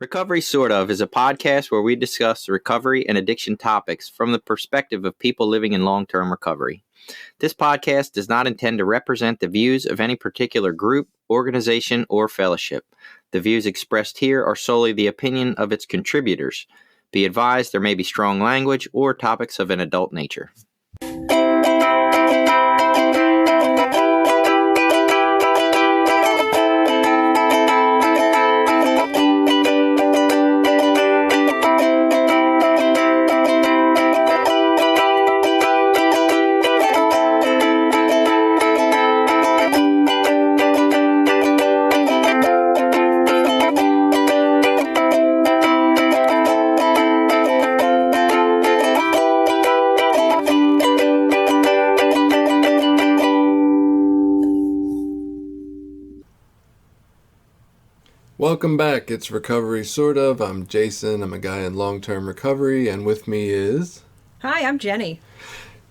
Recovery Sort of is a podcast where we discuss recovery and addiction topics from the perspective of people living in long-term recovery. This podcast does not intend to represent the views of any particular group, organization, or fellowship. The views expressed here are solely the opinion of its contributors. Be advised there may be strong language or topics of an adult nature. Welcome back. It's Recovery Sort of. I'm Jason. I'm a guy in long-term recovery, and with me is... Hi, I'm Jenny.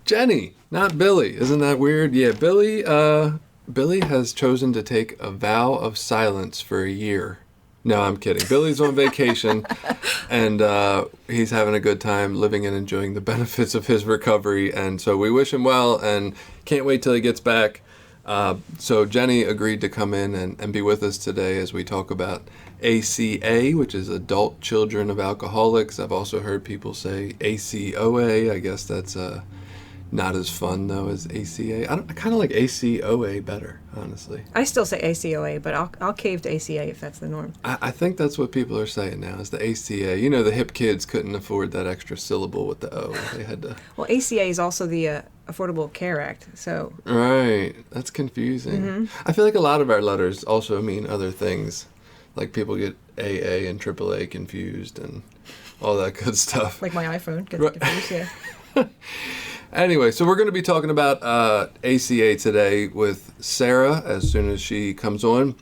Jenny, not Billy. Isn't that weird? Yeah, Billy has chosen to take a vow of silence for a year. No, I'm kidding. Billy's on vacation, and he's having a good time living and enjoying the benefits of his recovery, and so we wish him well, and can't wait till he gets back. So Jenny agreed to come in and be with us today as we talk about ACA, which is Adult Children of Alcoholics. I've also heard people say ACOA. I guess that's not as fun, though, as ACA. I kind of like ACOA better, honestly. I still say ACOA, but I'll cave to ACA if that's the norm. I think that's what people are saying now, is the ACA. You know, the hip kids couldn't afford that extra syllable with the O. They had to... Well, ACA is also the Affordable Care Act, so... Right. That's confusing. Mm-hmm. I feel like a lot of our letters also mean other things. Like people get AA and AAA confused and all that good stuff. Like my iPhone gets confused, yeah. Anyway, so we're going to be talking about ACA today with Sarah as soon as she comes on.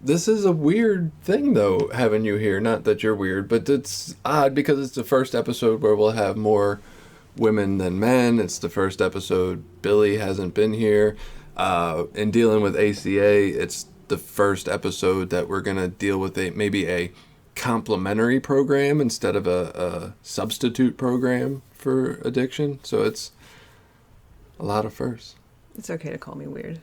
This is a weird thing, though, having you here. Not that you're weird, but it's odd because it's the first episode where we'll have more women than men. It's the first episode Billy hasn't been here. In dealing with ACA, it's the first episode that we're going to deal with maybe a complementary program instead of a substitute program for addiction. So it's a lot of firsts. It's okay to call me weird.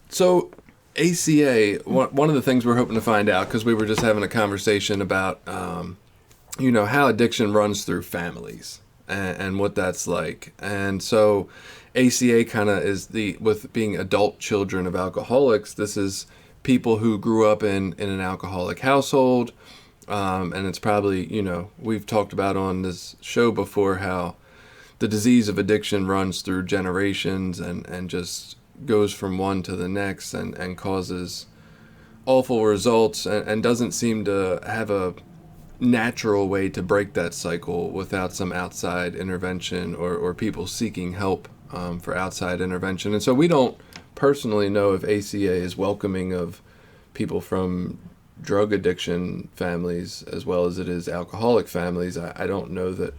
So ACA, one of the things we're hoping to find out, because we were just having a conversation about how addiction runs through families and what that's like. And so ACA kind of is with being adult children of alcoholics, this is people who grew up in an alcoholic household. And it's probably, we've talked about on this show before how the disease of addiction runs through generations and just goes from one to the next and causes awful results and doesn't seem to have a natural way to break that cycle without some outside intervention or people seeking help for outside intervention. And so we don't personally know if ACA is welcoming of people from drug addiction families as well as it is alcoholic families. I don't know that.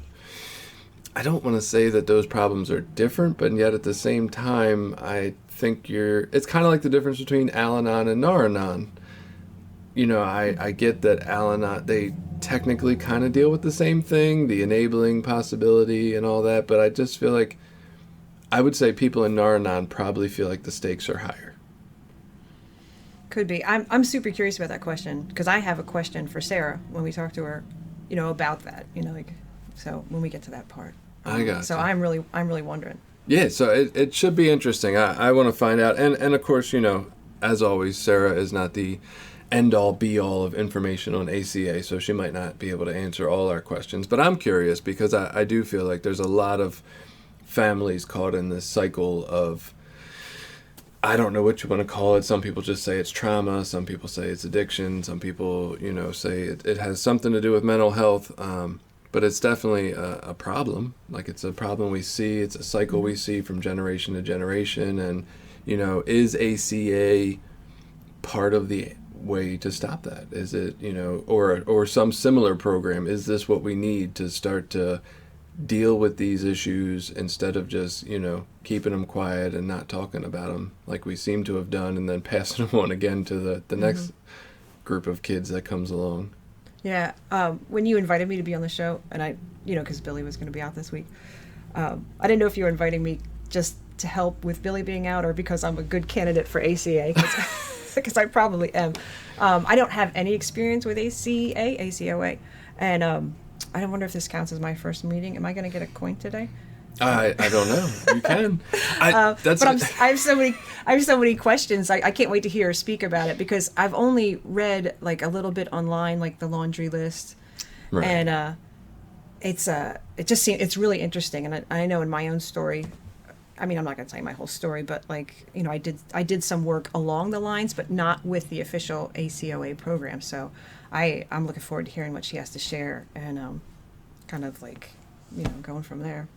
I don't want to say that those problems are different, but yet at the same time, I think it's kind of like the difference between Al-Anon and Nar-Anon. I get that Al-Anon, they technically kind of deal with the same thing, the enabling possibility and all that, but I just feel like, I would say people in Nar-Anon probably feel like the stakes are higher. Could be. I'm super curious about that question, because I have a question for Sarah when we talk to her, about that, so when we get to that part. I got So you. I'm really wondering. Yeah, so it should be interesting. I want to find out. And of course, as always, Sarah is not the end-all, be-all of information on ACA, so she might not be able to answer all our questions. But I'm curious because I do feel like there's a lot of families caught in this cycle of, I don't know what you want to call it. Some people just say it's trauma. Some people say it's addiction. Some people, say it has something to do with mental health. But it's definitely a problem. Like, it's a problem we see. It's a cycle we see from generation to generation. And, is ACA part of the way to stop that? Is it, or some similar program? Is this what we need to start to deal with these issues instead of just, keeping them quiet and not talking about them like we seem to have done, and then passing them on again to the next group of kids that comes along. Yeah. When you invited me to be on the show, and I, because Billy was going to be out this week, I didn't know if you were inviting me just to help with Billy being out or because I'm a good candidate for ACA, because I probably am. I don't have any experience with ACOA, and I don't wonder if this counts as my first meeting. Am I going to get a coin today? I don't know. You can. I have so many questions. I can't wait to hear her speak about it, because I've only read like a little bit online, like the laundry list, right. And it's really interesting. And I know in my own story, I mean, I'm not going to tell you my whole story, but like, I did some work along the lines, but not with the official ACOA program. So I'm looking forward to hearing what she has to share, and kind of like, going from there.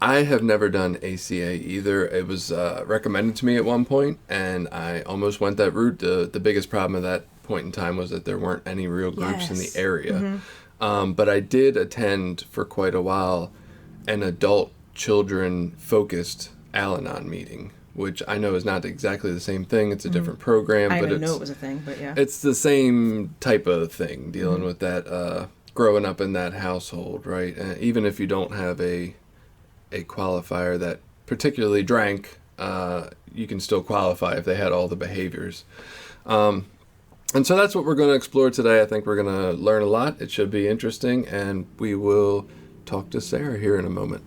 I have never done ACA either. It was recommended to me at one point, and I almost went that route. The biggest problem at that point in time was that there weren't any real groups in the area. But I did attend for quite a while an adult children focused Al-Anon meeting, which I know is not exactly the same thing. It's a different program. I didn't know it was a thing, but yeah. It's the same type of thing, dealing with that, growing up in that household, right? Even if you don't have a qualifier that particularly drank, you can still qualify if they had all the behaviors. And so that's what we're going to explore today. I think we're going to learn a lot. It should be interesting, and we will talk to Sarah here in a moment.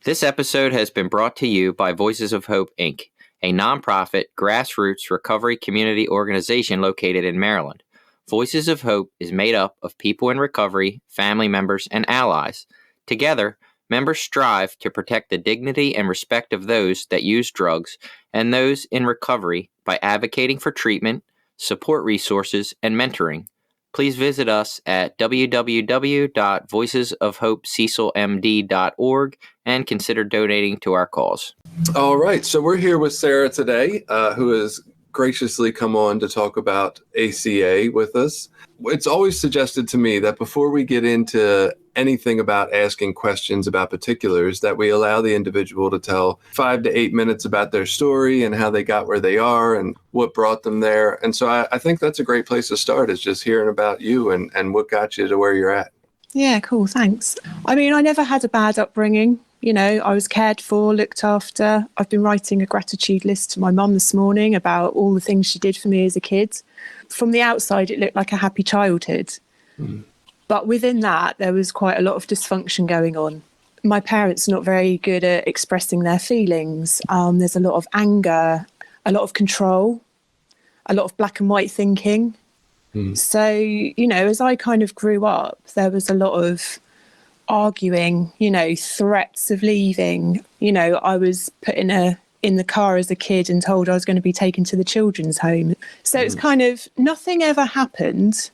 This episode has been brought to you by Voices of Hope, Inc., a nonprofit, grassroots recovery community organization located in Maryland. Voices of Hope is made up of people in recovery, family members, and allies. Together, members strive to protect the dignity and respect of those that use drugs and those in recovery by advocating for treatment, support resources, and mentoring. Please visit us at www.voicesofhopececilmd.org and consider donating to our cause. All right, so we're here with Sarah today, who has graciously come on to talk about ACA with us. It's always suggested to me that before we get into anything about asking questions about particulars, that we allow the individual to tell 5 to 8 minutes about their story and how they got where they are and what brought them there. And so I think that's a great place to start, is just hearing about you and what got you to where you're at. Yeah, cool, thanks. I mean, I never had a bad upbringing. I was cared for, looked after. I've been writing a gratitude list to my mum this morning about all the things she did for me as a kid. From the outside, it looked like a happy childhood. But within that, there was quite a lot of dysfunction going on. My parents are not very good at expressing their feelings. There's a lot of anger, a lot of control, a lot of black and white thinking. So, as I kind of grew up, there was a lot of arguing, threats of leaving. I was put in the car as a kid and told I was going to be taken to the children's home. So it's kind of nothing ever happened,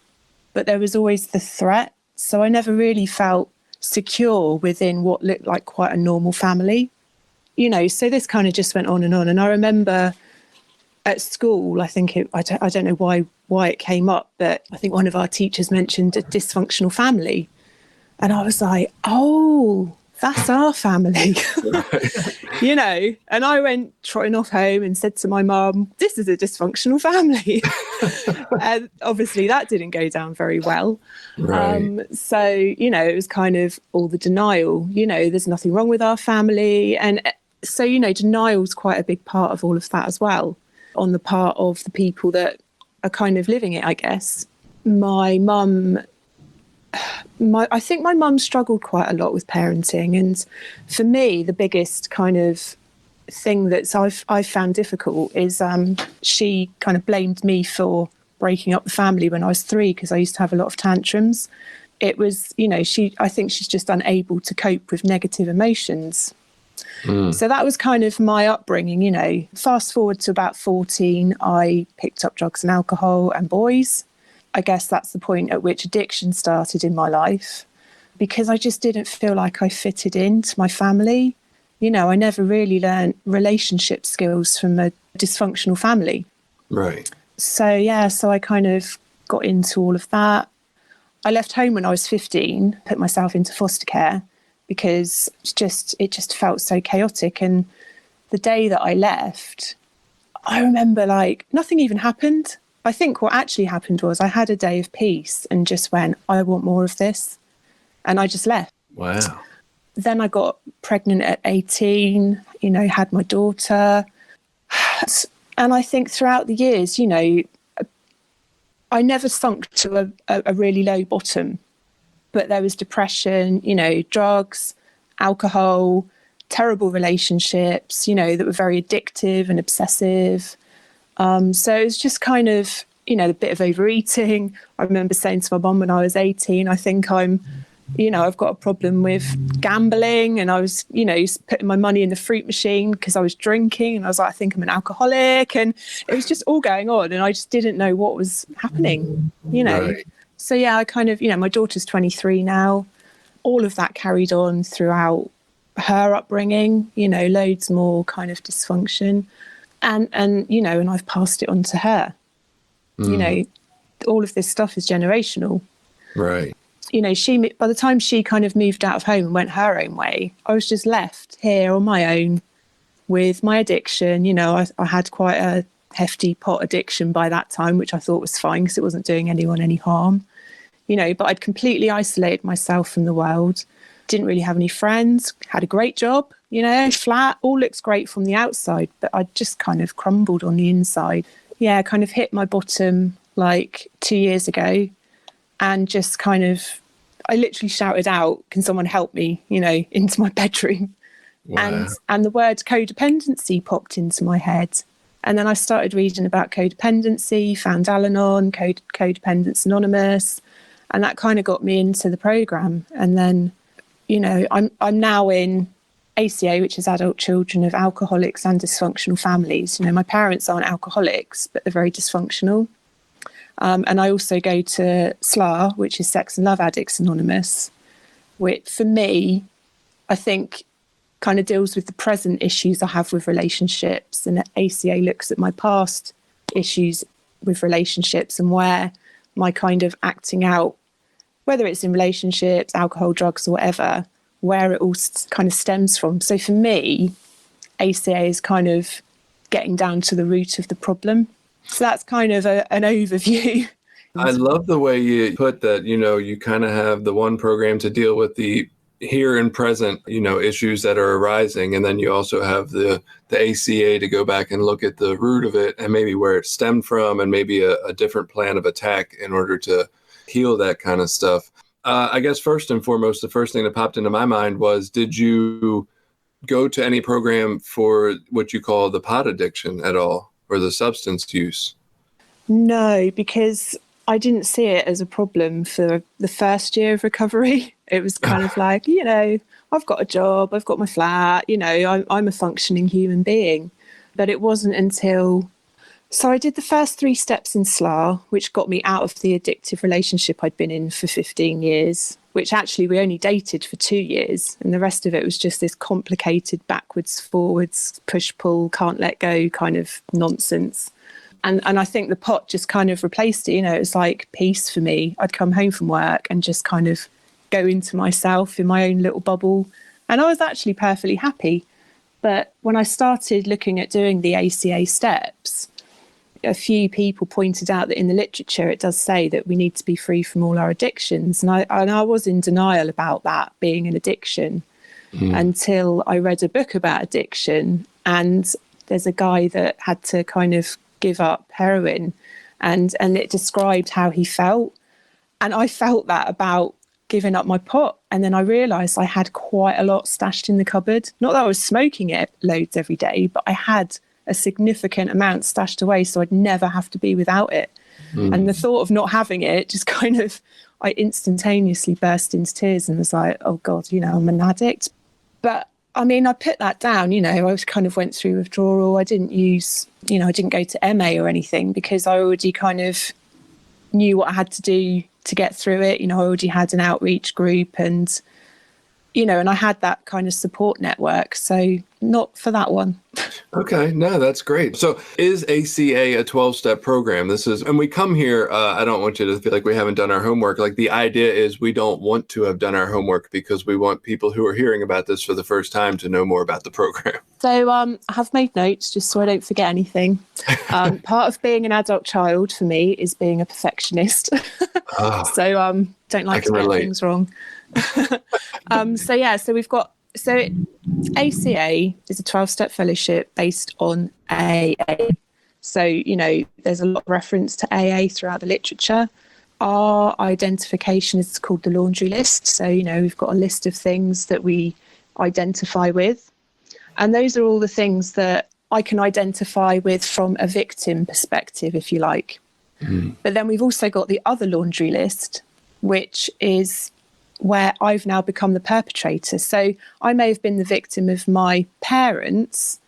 but there was always the threat. So I never really felt secure within what looked like quite a normal family. So this kind of just went on. And I remember at school, I don't know why it came up, but I think one of our teachers mentioned a dysfunctional family. And I was like, oh, that's our family, and I went trotting off home and said to my mum, this is a dysfunctional family. And obviously that didn't go down very well. Right. So, it was kind of all the denial, there's nothing wrong with our family. And so, denial is quite a big part of all of that as well, on the part of the people that are kind of living it, I guess. I think my mum struggled quite a lot with parenting, and for me the biggest kind of thing that I've found difficult is she kind of blamed me for breaking up the family when I was 3, because I used to have a lot of tantrums. It was, I think she's just unable to cope with negative emotions. So that was kind of my upbringing. Fast forward to about 14, I picked up drugs and alcohol and boys. I guess that's the point at which addiction started in my life, because I just didn't feel like I fitted into my family. I never really learned relationship skills from a dysfunctional family. Right. So I kind of got into all of that. I left home when I was 15, put myself into foster care because it just felt so chaotic. And the day that I left, I remember like nothing even happened. I think what actually happened was I had a day of peace and just went, I want more of this. And I just left. Wow. Then I got pregnant at 18, had my daughter. And I think throughout the years, I never sunk to a really low bottom, but there was depression, drugs, alcohol, terrible relationships, that were very addictive and obsessive. So it was just kind of, a bit of overeating. I remember saying to my mum when I was 18, I think I've got a problem with gambling. And I was, putting my money in the fruit machine because I was drinking. And I was like, I think I'm an alcoholic. And it was just all going on. And I just didn't know what was happening, Right. So, yeah, I kind of, my daughter's 23 now. All of that carried on throughout her upbringing, loads more kind of dysfunction. And I've passed it on to her. All of this stuff is generational. Right. By the time she kind of moved out of home and went her own way, I was just left here on my own with my addiction. I had quite a hefty pot addiction by that time, which I thought was fine because it wasn't doing anyone any harm. But I'd completely isolated myself from the world. Didn't really have any friends, had a great job, flat, all looks great from the outside, but I just kind of crumbled on the inside. Yeah, kind of hit my bottom like 2 years ago and just kind of, I literally shouted out, can someone help me, into my bedroom. Wow. And the word codependency popped into my head. And then I started reading about codependency, found Al-Anon, Codependence Anonymous, and that kind of got me into the program. And then, I'm now in ACA, which is Adult Children of Alcoholics and Dysfunctional Families. My parents aren't alcoholics, but they're very dysfunctional. And I also go to SLA, which is Sex and Love Addicts Anonymous, which for me, I think kind of deals with the present issues I have with relationships. And ACA looks at my past issues with relationships and where my kind of acting out, whether it's in relationships, alcohol, drugs or whatever, where it all kind of stems from. So for me, ACA is kind of getting down to the root of the problem. So that's kind of an overview. I love the way you put that, you kind of have the one program to deal with the here and present, issues that are arising. And then you also have the ACA to go back and look at the root of it and maybe where it stemmed from and maybe a different plan of attack in order to heal that kind of stuff. I guess first and foremost, the first thing that popped into my mind was, did you go to any program for what you call the pot addiction at all or the substance use? No, because I didn't see it as a problem for the first year of recovery. It was kind of like, I've got a job, I've got my flat, I'm a functioning human being. But it wasn't until... So I did the first 3 steps in SLA, which got me out of the addictive relationship I'd been in for 15 years, which actually we only dated for 2 years. And the rest of it was just this complicated backwards, forwards, push-pull, can't let go kind of nonsense. And I think the pot just kind of replaced it. It was like peace for me. I'd come home from work and just kind of go into myself in my own little bubble. And I was actually perfectly happy. But when I started looking at doing the ACA steps, a few people pointed out that in the literature it does say that we need to be free from all our addictions. And I was in denial about that being an addiction until I read a book about addiction. And there's a guy that had to kind of give up heroin and it described how he felt. And I felt that about giving up my pot. And then I realised I had quite a lot stashed in the cupboard. Not that I was smoking it loads every day, but I had a significant amount stashed away so I'd never have to be without it. And the thought of not having it just kind of, I instantaneously burst into tears and was like, oh God, I'm an addict. But I mean, I put that down, I kind of went through withdrawal. I didn't use, I didn't go to MA or anything because I already kind of knew what I had to do to get through it. I already had an outreach group and and I had that kind of support network. So not for that one. Okay, no, that's great. So is ACA a 12-step program? And we come here, I don't want you to feel like we haven't done our homework. Like, the idea is we don't want to have done our homework because we want people who are hearing about this for the first time to know more about the program. So I have made notes just so I don't forget anything. Part of being an adult child for me is being a perfectionist. So don't like to get things wrong. So we've got, ACA is a 12-step fellowship based on AA. So, there's a lot of reference to AA throughout the literature. Our identification is called the laundry list. So, we've got a list of things that we identify with. And those are all the things that I can identify with from a victim perspective, if you like. Mm. But then we've also got the other laundry list, which is where I've now become the perpetrator. So I may have been the victim of my parents,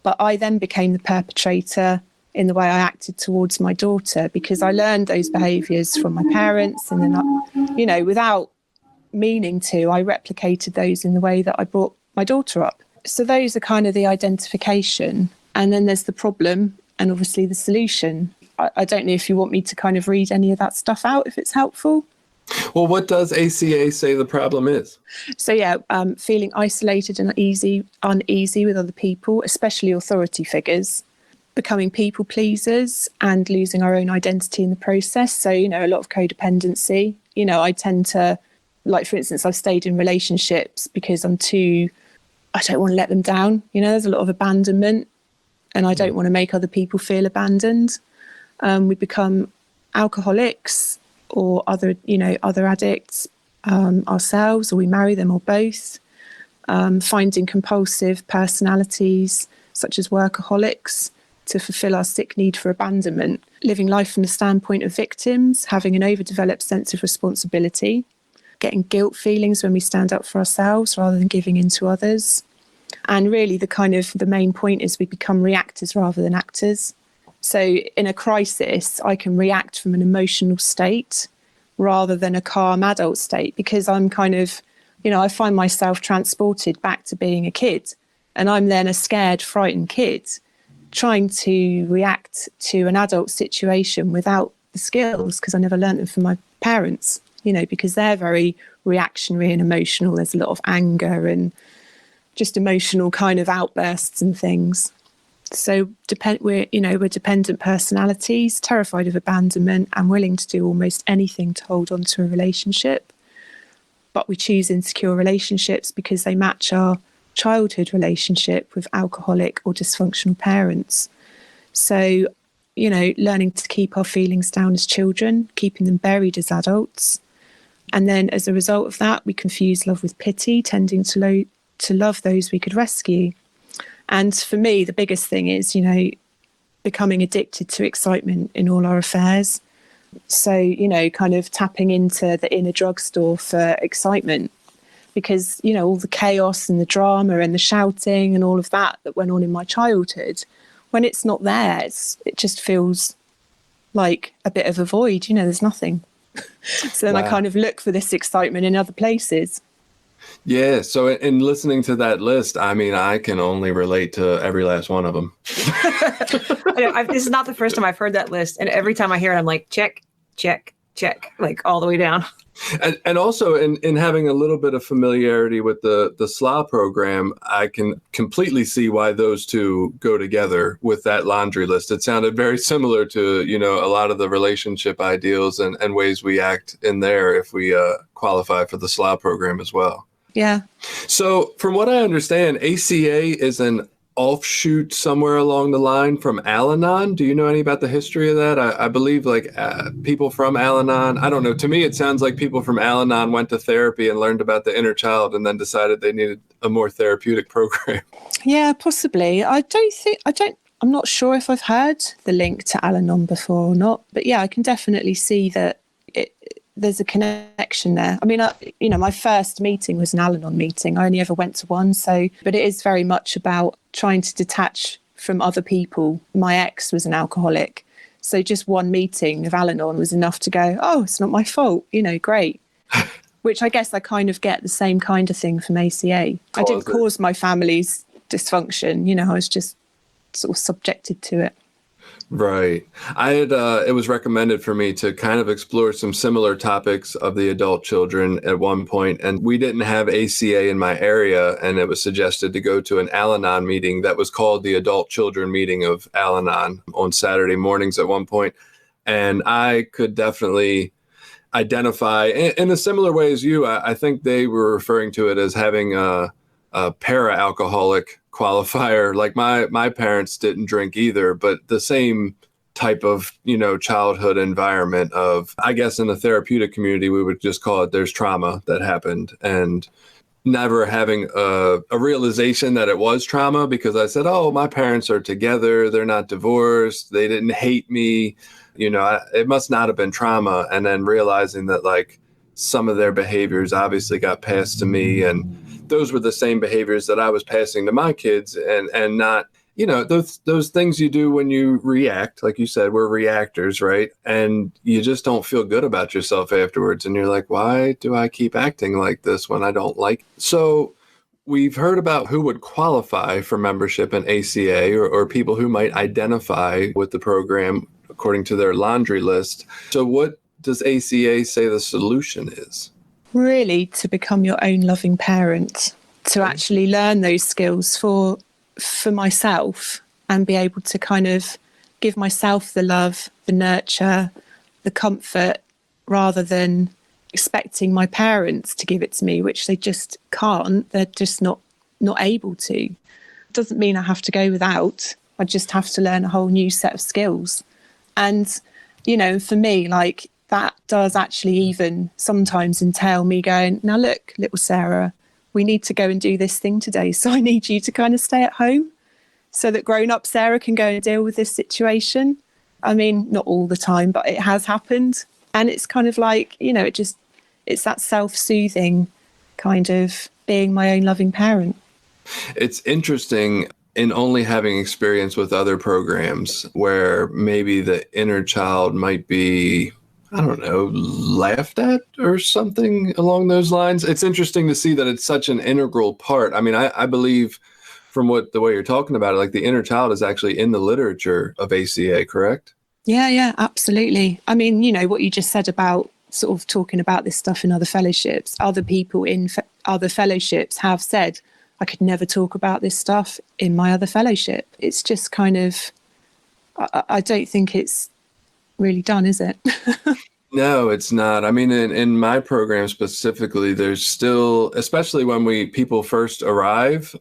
but I then became the perpetrator in the way I acted towards my daughter, because I learned those behaviours from my parents. And then, without meaning to, I replicated those in the way that I brought my daughter up. So those are kind of the identification. And then there's the problem and obviously the solution. I don't know if you want me to kind of read any of that stuff out, if it's helpful. Well, what does ACA say the problem is? So, feeling isolated and uneasy with other people, especially authority figures, becoming people pleasers and losing our own identity in the process. So, a lot of codependency. I tend to, like, for instance, I've stayed in relationships because I don't want to let them down. There's a lot of abandonment and I don't want to make other people feel abandoned. We become alcoholics or other addicts ourselves, or we marry them, or both. Finding compulsive personalities such as workaholics to fulfill our sick need for abandonment. Living life from the standpoint of victims, having an overdeveloped sense of responsibility, getting guilt feelings when we stand up for ourselves rather than giving in to others. And really the main point is we become reactors rather than actors. So in a crisis, I can react from an emotional state rather than a calm adult state, because I'm I find myself transported back to being a kid, and I'm then a scared, frightened kid trying to react to an adult situation without the skills, because I never learned them from my parents, because they're very reactionary and emotional. There's a lot of anger and just emotional kind of outbursts and things. So we're dependent personalities, terrified of abandonment and willing to do almost anything to hold on to a relationship. But we choose insecure relationships because they match our childhood relationship with alcoholic or dysfunctional parents. So, learning to keep our feelings down as children, keeping them buried as adults. And then as a result of that, we confuse love with pity, tending to love those we could rescue. And for me, the biggest thing is, becoming addicted to excitement in all our affairs. So, kind of tapping into the inner drugstore for excitement, because, all the chaos and the drama and the shouting and all of that went on in my childhood, when it's not there, it just feels like a bit of a void, there's nothing. So then I kind of look for this excitement in other places. Yeah. So in listening to that list, I can only relate to every last one of them. This is not the first time I've heard that list. And every time I hear it, I'm like, check, check, check, like all the way down. And also in having a little bit of familiarity with the SLA program, I can completely see why those two go together with that laundry list. It sounded very similar to, a lot of the relationship ideals and ways we act in there if we qualify for the SLA program as well. Yeah. So from what I understand, ACA is an offshoot somewhere along the line from Al-Anon. Do you know any about the history of that? I believe people from Al-Anon, I don't know. To me, it sounds like people from Al-Anon went to therapy and learned about the inner child and then decided they needed a more therapeutic program. Yeah, possibly. I'm not sure if I've heard the link to Al-Anon before or not, but yeah, I can definitely see that there's a connection there. My first meeting was an Al-Anon meeting. I only ever went to one. But it is very much about trying to detach from other people. My ex was an alcoholic. So just one meeting of Al-Anon was enough to go, oh, it's not my fault. Great. which I guess I kind of get the same kind of thing from ACA. I didn't cause my family's dysfunction, I was just sort of subjected to it. Right. It was recommended for me to kind of explore some similar topics of the adult children at one point, and we didn't have ACA in my area, and it was suggested to go to an Al-Anon meeting that was called the Adult Children Meeting of Al-Anon on Saturday mornings at one point. And I could definitely identify in a similar way as you. I think they were referring to it as having a para-alcoholic qualifier. Like my parents didn't drink either, but the same type of, childhood environment of, I guess in the therapeutic community, we would just call it there's trauma that happened, and never having a realization that it was trauma, because I said, oh, my parents are together. They're not divorced. They didn't hate me. It must not have been trauma. And then realizing that like some of their behaviors obviously got passed to me, and those were the same behaviors that I was passing to my kids, and not, those things you do when you react, like you said, we're reactors, right? And you just don't feel good about yourself afterwards. And you're like, why do I keep acting like this when I don't like? So we've heard about who would qualify for membership in ACA, or people who might identify with the program according to their laundry list. So what does ACA say the solution is? Really, to become your own loving parent, to actually learn those skills for myself, and be able to kind of give myself the love, the nurture, the comfort, rather than expecting my parents to give it to me, which they just can't. They're just not able to. It doesn't mean I have to go without. I just have to learn a whole new set of skills. And, for me, like, that does actually even sometimes entail me going, now look, little Sarah, we need to go and do this thing today. So I need you to kind of stay at home so that grown-up Sarah can go and deal with this situation. I mean, not all the time, but it has happened. And it's kind of like, it's that self-soothing kind of being my own loving parent. It's interesting in only having experience with other programs where maybe the inner child might be, I don't know, laughed at or something along those lines. It's interesting to see that it's such an integral part. I mean, I believe from the way you're talking about it, like the inner child is actually in the literature of ACA, correct? Yeah, absolutely. I mean, what you just said about sort of talking about this stuff in other fellowships, other people in other fellowships have said, I could never talk about this stuff in my other fellowship. It's just kind of, I don't think it's really done, is it? No, it's not. I mean, in my program specifically, there's still, especially when people first arrive,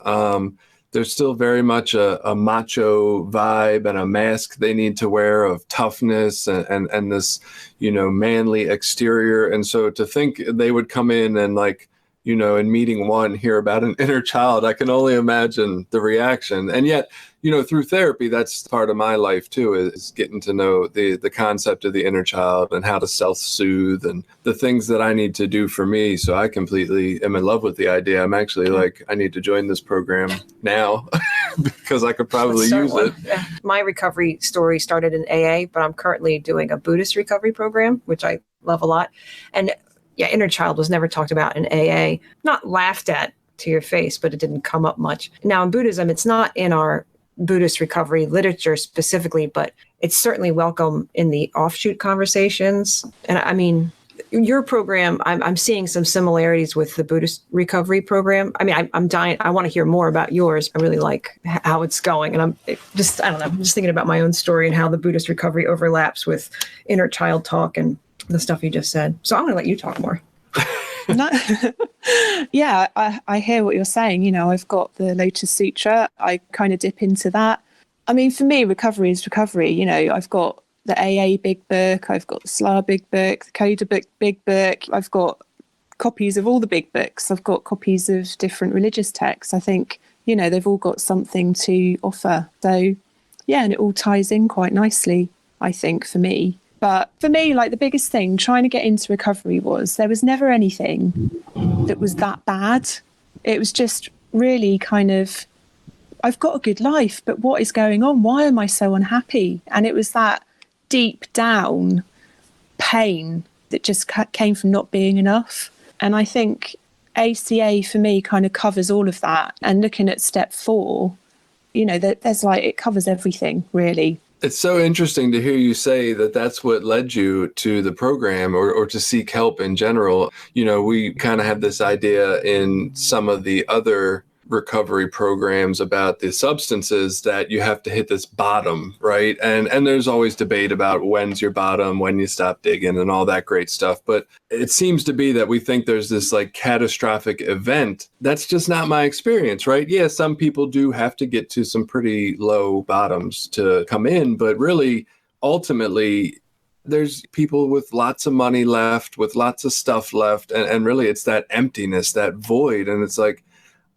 there's still very much a macho vibe and a mask they need to wear of toughness and this, manly exterior. And so to think they would come in and like, in meeting one, hear about an inner child, I can only imagine the reaction. And yet, through therapy, that's part of my life too, is getting to know the concept of the inner child and how to self-soothe and the things that I need to do for me. So I completely am in love with the idea. I'm actually like, I need to join this program now because I could probably use it. Yeah. My recovery story started in AA, but I'm currently doing a Buddhist recovery program, which I love a lot. And yeah, inner child was never talked about in AA, not laughed at to your face, but it didn't come up much. Now in Buddhism, it's not in our Buddhist recovery literature specifically, but it's certainly welcome in the offshoot conversations. And I mean, your program, I'm seeing some similarities with the Buddhist recovery program. I mean, I'm dying. I want to hear more about yours. I really like how it's going. And I don't know, I'm just thinking about my own story and how the Buddhist recovery overlaps with inner child talk and the stuff you just said. So I'm going to let you talk more. Yeah, I hear what you're saying. I've got the Lotus Sutra. I kind of dip into that. I mean, for me, recovery is recovery. I've got the AA big book. I've got the SLA big book, the Coda book, big book. I've got copies of all the big books. I've got copies of different religious texts. I think, they've all got something to offer. So, yeah, and it all ties in quite nicely, I think, for me. But for me, like the biggest thing trying to get into recovery was there was never anything that was that bad. It was just really kind of, I've got a good life, but what is going on? Why am I so unhappy? And it was that deep down pain that just came from not being enough. And I think ACA for me kind of covers all of that. And looking at step 4, there's like, it covers everything really. It's so interesting to hear you say that that's what led you to the program or to seek help in general. We kind of have this idea in some of the other recovery programs about the substances that you have to hit this bottom, right? And there's always debate about when's your bottom, when you stop digging and all that great stuff. But it seems to be that we think there's this like catastrophic event. That's just not my experience, right? Yeah, some people do have to get to some pretty low bottoms to come in, but really, ultimately, there's people with lots of money left, with lots of stuff left, and really it's that emptiness, that void. And it's like,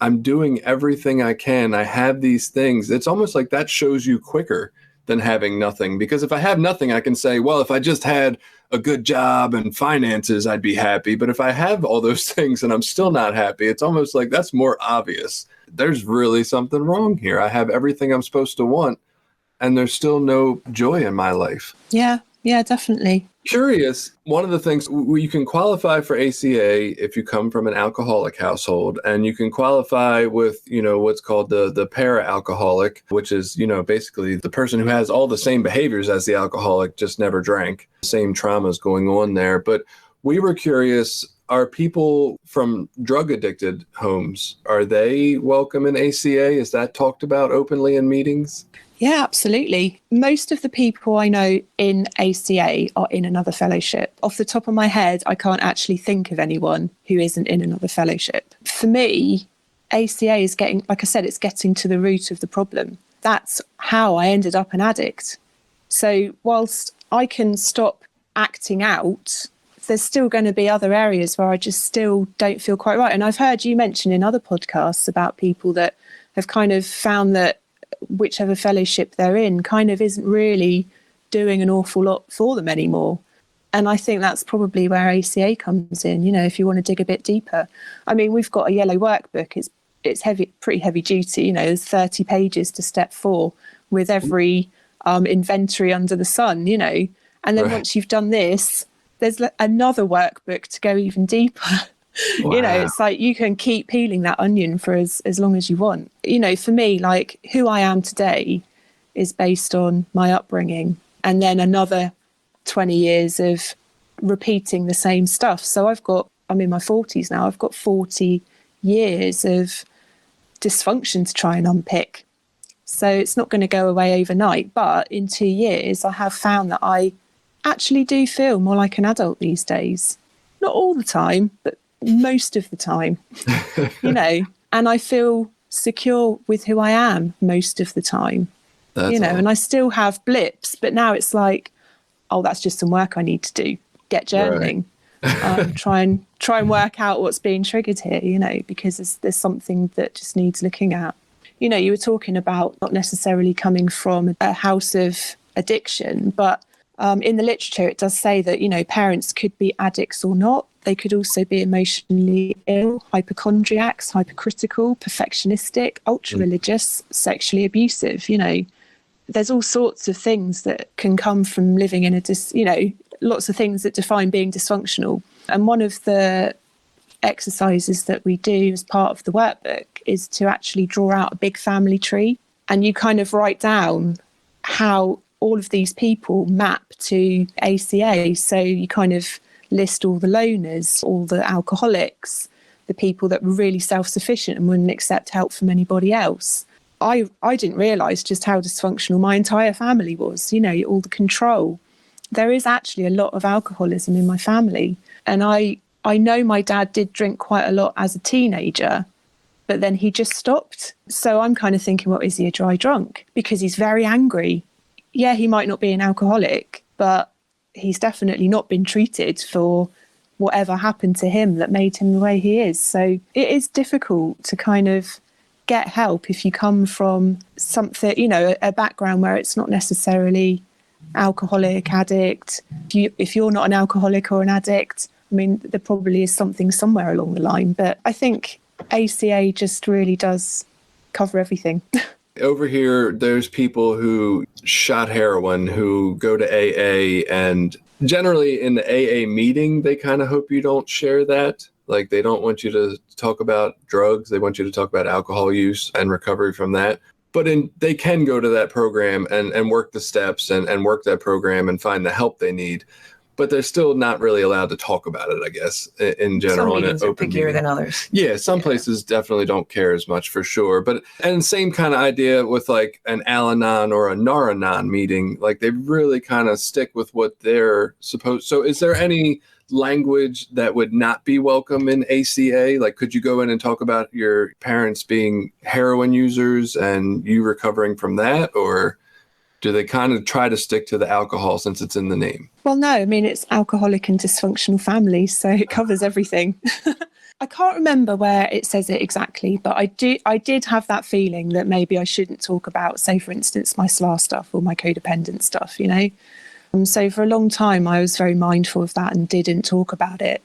I'm doing everything I can. I have these things. It's almost like that shows you quicker than having nothing. Because if I have nothing, I can say, well, if I just had a good job and finances, I'd be happy. But if I have all those things and I'm still not happy, it's almost like that's more obvious. There's really something wrong here. I have everything I'm supposed to want, and there's still no joy in my life. Yeah, definitely. Curious, one of the things, you can qualify for ACA if you come from an alcoholic household, and you can qualify with, what's called the para-alcoholic, which is, basically the person who has all the same behaviors as the alcoholic, just never drank. Same traumas going on there. But we were curious, are people from drug-addicted homes, are they welcome in ACA? Is that talked about openly in meetings? Yeah, absolutely. Most of the people I know in ACA are in another fellowship. Off the top of my head, I can't actually think of anyone who isn't in another fellowship. For me, ACA is getting, like I said, it's getting to the root of the problem. That's how I ended up an addict. So whilst I can stop acting out, there's still going to be other areas where I just still don't feel quite right. And I've heard you mention in other podcasts about people that have kind of found that whichever fellowship they're in kind of isn't really doing an awful lot for them anymore. And I think that's probably where ACA comes in, if you want to dig a bit deeper. I mean, we've got a yellow workbook. It's heavy, pretty heavy duty. There's 30 pages to step 4 with every inventory under the sun, And then once you've done this, there's another workbook to go even deeper. Wow. It's like you can keep peeling that onion for as long as you want. For me, like who I am today is based on my upbringing and then another 20 years of repeating the same stuff. So I'm in my 40s now, I've got 40 years of dysfunction to try and unpick. So it's not going to go away overnight. But in 2 years, I have found that I actually do feel more like an adult these days. Not all the time, but most of the time, and I feel secure with who I am most of the time, and I still have blips, but now it's like, oh, that's just some work I need to do. Get journaling, right. try and work out what's being triggered here, because there's something that just needs looking at. You were talking about not necessarily coming from a house of addiction, but in the literature, it does say that, parents could be addicts or not. They could also be emotionally ill, hypochondriacs, hypercritical, perfectionistic, ultra-religious, sexually abusive. There's all sorts of things that can come from living in lots of things that define being dysfunctional. And one of the exercises that we do as part of the workbook is to actually draw out a big family tree. And you kind of write down how all of these people map to ACA. So you kind of list all the loners, all the alcoholics, the people that were really self-sufficient and wouldn't accept help from anybody else. I didn't realise just how dysfunctional my entire family was, all the control. There is actually a lot of alcoholism in my family. And I know my dad did drink quite a lot as a teenager, but then he just stopped. So I'm kind of thinking, well, is he a dry drunk? Because he's very angry. Yeah, he might not be an alcoholic, but he's definitely not been treated for whatever happened to him that made him the way he is. So it is difficult to kind of get help if you come from something, a background where it's not necessarily alcoholic, addict. If you're not an alcoholic or an addict, I mean, there probably is something somewhere along the line. But I think ACA just really does cover everything. Over here, there's people who shot heroin who go to AA, and generally in the AA meeting, they kind of hope you don't share that. Like, they don't want you to talk about drugs. They want you to talk about alcohol use and recovery from that. But they can go to that program and work the steps and work that program and find the help they need. But they're still not really allowed to talk about it, I guess, in general. Some meetings are pickier than others. Yeah, some places definitely don't care as much, for sure. And same kind of idea with like an Al-Anon or a Nar-Anon meeting. Like, they really kind of stick with what they're supposed. So is there any language that would not be welcome in ACA? Like, could you go in and talk about your parents being heroin users and you recovering from that? Or do they kind of try to stick to the alcohol since it's in the name? Well, no, I mean, it's alcoholic and dysfunctional families, so it covers everything. I can't remember where it says it exactly, but I did have that feeling that maybe I shouldn't talk about, say, for instance, my SLA stuff or my codependent stuff, you know? So for a long time, I was very mindful of that and didn't talk about it.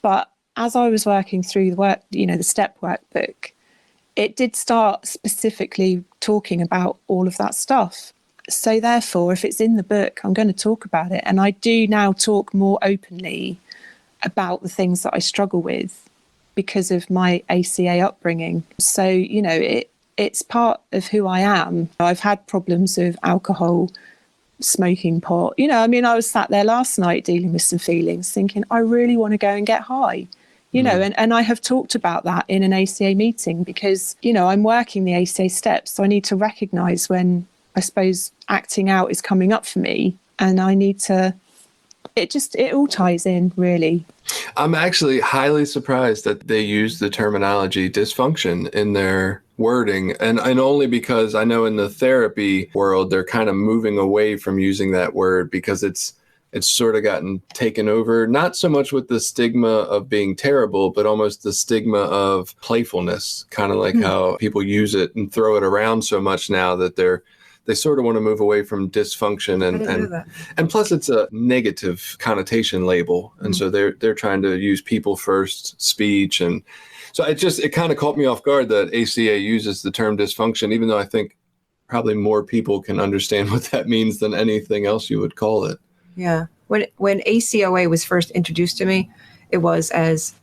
But as I was working through the work, you know, the STEP workbook, it did start specifically talking about all of that stuff. So therefore, if it's in the book, I'm going to talk about it. And I do now talk more openly about the things that I struggle with because of my ACA upbringing. So, you know, it's part of who I am. I've had problems with alcohol, smoking pot. You know, I mean, I was sat there last night dealing with some feelings, thinking, I really want to go and get high. You know, and I have talked about that in an ACA meeting because, you know, I'm working the ACA steps. So I need to recognise when, I suppose, acting out is coming up for me, and I need to, it all ties in, really. I'm actually highly surprised that they use the terminology dysfunction in their wording, and only because I know in the therapy world, they're kind of moving away from using that word because it's sort of gotten taken over, not so much with the stigma of being terrible, but almost the stigma of playfulness, kind of like how people use it and throw it around so much now that they sort of want to move away from dysfunction and plus it's a negative connotation label. And so they're trying to use people first speech. And so it kind of caught me off guard that ACA uses the term dysfunction, even though I think probably more people can understand what that means than anything else you would call it. Yeah. When ACOA was first introduced to me, it was as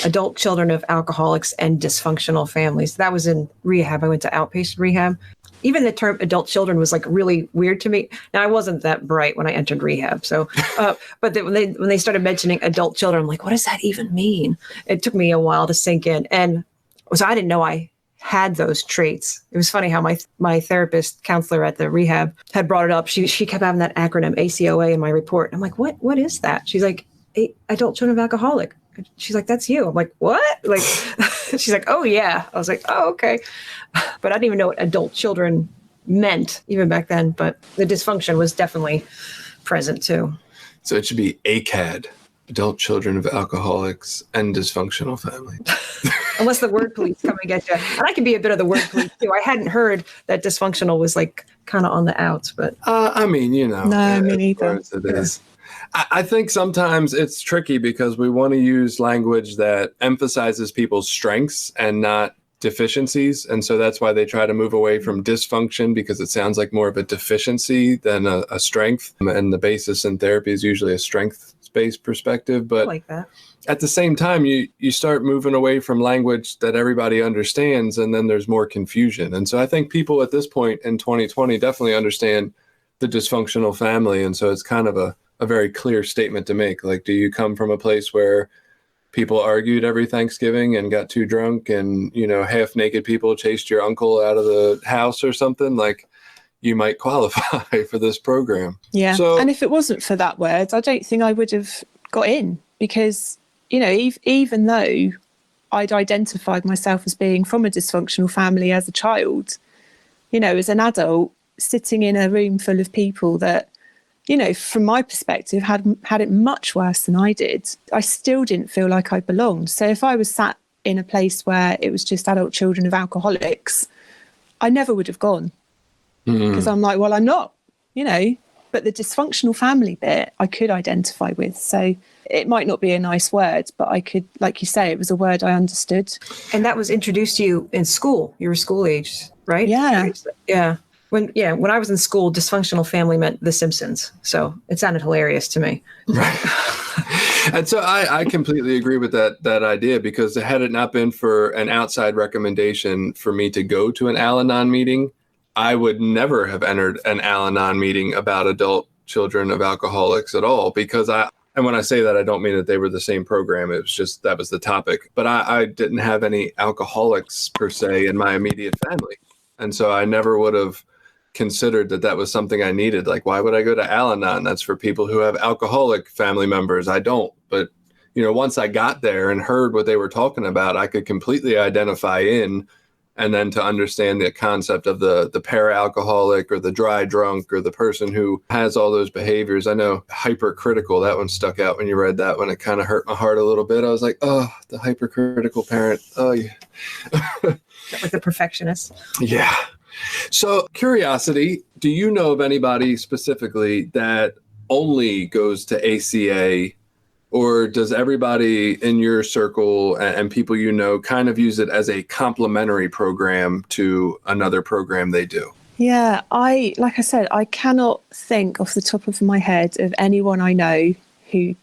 adult children of alcoholics and dysfunctional families. That was in rehab. I went to outpatient rehab. Even the term adult children was like really weird to me. Now, I wasn't that bright when I entered rehab. So, but when they started mentioning adult children, I'm like, what does that even mean? It took me a while to sink in. And so I didn't know I had those traits. It was funny how my therapist counselor at the rehab had brought it up. She kept having that acronym ACOA in my report. I'm like, what is that? She's like, adult children of alcoholic. She's like, that's you. I'm like, what? Like, she's like, oh yeah. I was like, oh, okay. But I didn't even know what adult children meant even back then. But the dysfunction was definitely present too. So it should be ACAD, adult children of alcoholics and dysfunctional family. Unless the word police come and get you. And I can be a bit of the word police too. I hadn't heard that dysfunctional was like kind of on the outs, but. I mean, you know. No, me neither. It is. I think sometimes it's tricky because we want to use language that emphasizes people's strengths and not deficiencies. And so that's why they try to move away from dysfunction because it sounds like more of a deficiency than a strength. And the basis in therapy is usually a strength-based perspective. But I like that. At the same time, you start moving away from language that everybody understands, and then there's more confusion. And so I think people at this point in 2020 definitely understand the dysfunctional family. And so it's kind of a very clear statement to make. Like, do you come from a place where people argued every Thanksgiving and got too drunk and, you know, half naked people chased your uncle out of the house or something? Like, you might qualify for this program. Yeah. So, and if it wasn't for that word, I don't think I would have got in because, you know, even though I'd identified myself as being from a dysfunctional family as a child, you know, as an adult, sitting in a room full of people that, you know, from my perspective, had it much worse than I did, I still didn't feel like I belonged. So if I was sat in a place where it was just adult children of alcoholics, I never would have gone. Because I'm like, well, I'm not, you know. But the dysfunctional family bit, I could identify with. So it might not be a nice word, but I could, like you say, it was a word I understood. And that was introduced to you in school. You were school aged, right? Yeah. Yeah. When I was in school, dysfunctional family meant The Simpsons. So it sounded hilarious to me. Right. And so I completely agree with that idea, because had it not been for an outside recommendation for me to go to an Al-Anon meeting, I would never have entered an Al-Anon meeting about adult children of alcoholics at all, because and when I say that, I don't mean that they were the same program. It was just, that was the topic. But I didn't have any alcoholics per se in my immediate family. And so I never would have considered that was something I needed. Like, why would I go to Al-Anon? That's for people who have alcoholic family members. I don't. But, once I got there and heard what they were talking about, I could completely identify in. And then to understand the concept of the para-alcoholic or the dry drunk or the person who has all those behaviors. I know hypercritical, that one stuck out when you read that one. It kind of hurt my heart a little bit. I was like, oh, the hypercritical parent. Oh, yeah. With the perfectionist. Yeah. So, curiosity, do you know of anybody specifically that only goes to ACA? Or does everybody in your circle and people kind of use it as a complementary program to another program they do? Yeah, like I said, I cannot think off the top of my head of anyone I know who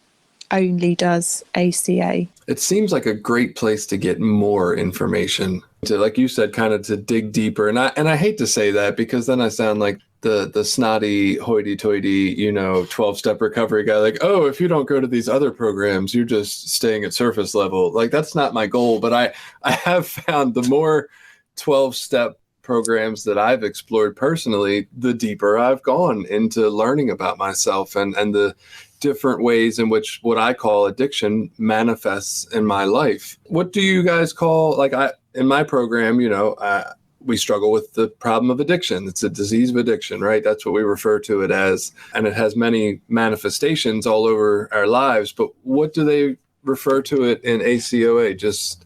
only does ACA. It seems like a great place to get more information, to, like you said, kind of to dig deeper. And I hate to say that, because then I sound like the snotty hoity-toity, 12-step recovery guy, like, oh, if you don't go to these other programs, you're just staying at surface level. Like, that's not my goal. But I have found the more 12-step programs that I've explored personally, the deeper I've gone into learning about myself and the different ways in which what I call addiction manifests in my life. What do you guys call, in my program, we struggle with the problem of addiction. It's a disease of addiction, right? That's what we refer to it as. And it has many manifestations all over our lives. But what do they refer to it in ACOA? Just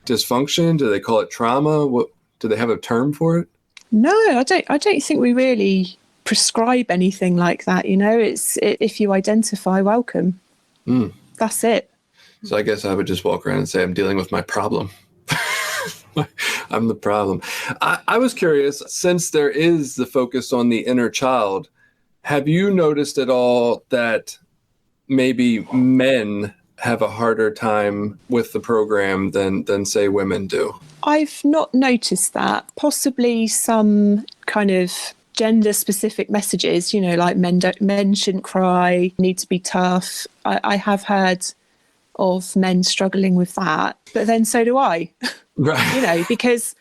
dysfunction? Do they call it trauma? What do they have a term for it? No, I don't think we really prescribe anything like that. It's if you identify, welcome. That's it. So I guess I would just walk around and say I'm dealing with my problem. I'm the problem. I was curious, since there is the focus on the inner child, have you noticed at all that maybe men have a harder time with the program than say women do? I've not noticed that. Possibly some kind of gender-specific messages, like men shouldn't cry, need to be tough. I have heard of men struggling with that, but then so do I. Right. Because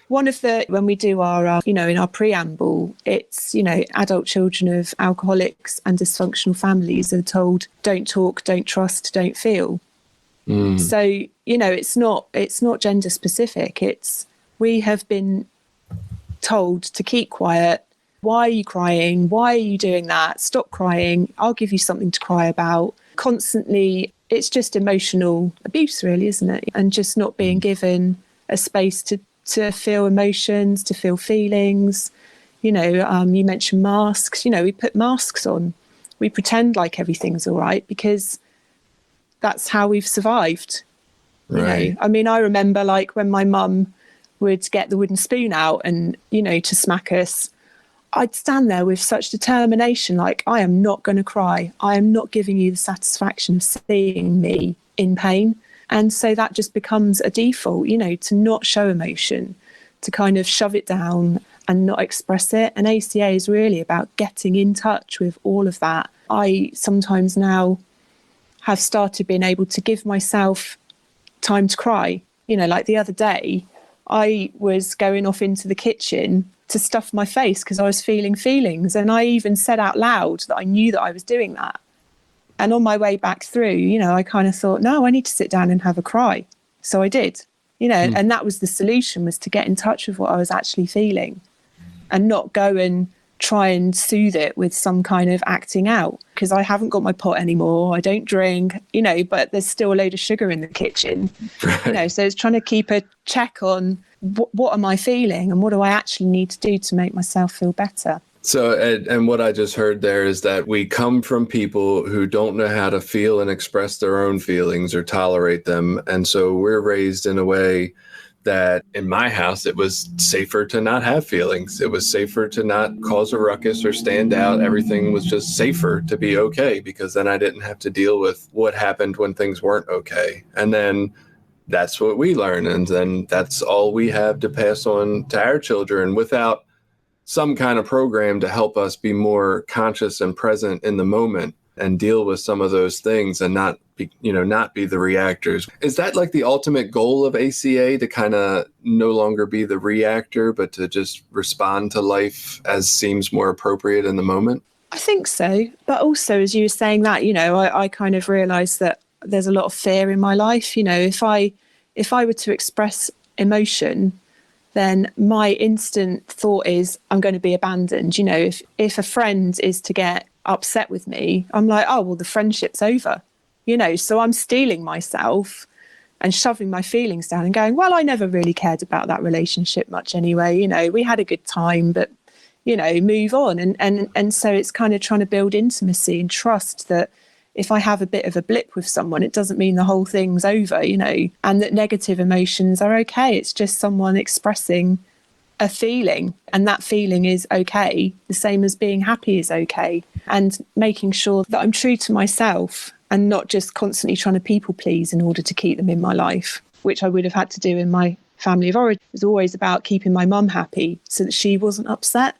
one of when we do our, in our preamble, it's, adult children of alcoholics and dysfunctional families are told, don't talk, don't trust, don't feel. So, it's not gender specific. We have been told to keep quiet. Why are you crying? Why are you doing that? Stop crying. I'll give you something to cry about. Constantly, it's just emotional abuse, really, isn't it? And just not being given a space to feel emotions, to feel feelings. You mentioned masks. We put masks on. We pretend like everything's all right because that's how we've survived. Right. I remember when my mum would get the wooden spoon out and, to smack us, I'd stand there with such determination, I am not going to cry. I am not giving you the satisfaction of seeing me in pain. And so that just becomes a default, to not show emotion, to kind of shove it down and not express it. And ACA is really about getting in touch with all of that. I sometimes now have started being able to give myself time to cry. Like the other day, I was going off into the kitchen to stuff my face because I was feeling feelings. And I even said out loud that I knew that I was doing that. And on my way back through, I kind of thought, no, I need to sit down and have a cry. So I did, and that was the solution, was to get in touch with what I was actually feeling and not go and try and soothe it with some kind of acting out, because I haven't got my pot anymore. I don't drink, but there's still a load of sugar in the kitchen, Right. So it's trying to keep a check on what am I feeling and what do I actually need to do to make myself feel better. So, and what I just heard there is that we come from people who don't know how to feel and express their own feelings or tolerate them. And so we're raised in a way that in my house, it was safer to not have feelings. It was safer to not cause a ruckus or stand out. Everything was just safer to be okay, because then I didn't have to deal with what happened when things weren't okay. And then that's what we learn. And then that's all we have to pass on to our children without some kind of program to help us be more conscious and present in the moment and deal with some of those things and not be the reactors. Is that like the ultimate goal of ACA, to kind of no longer be the reactor, but to just respond to life as seems more appropriate in the moment? I think so. But also, as you were saying that, I kind of realised that there's a lot of fear in my life. If I were to express emotion, then my instant thought is I'm going to be abandoned. If a friend is to get upset with me, I'm like, oh, well, the friendship's over. So I'm steeling myself and shoving my feelings down and going, well, I never really cared about that relationship much anyway. We had a good time, but, move on. And so it's kind of trying to build intimacy and trust that if I have a bit of a blip with someone, it doesn't mean the whole thing's over, and that negative emotions are okay. It's just someone expressing a feeling, and that feeling is okay, the same as being happy is okay. And making sure that I'm true to myself and not just constantly trying to people please in order to keep them in my life, which I would have had to do in my family of origin. It was always about keeping my mum happy so that she wasn't upset.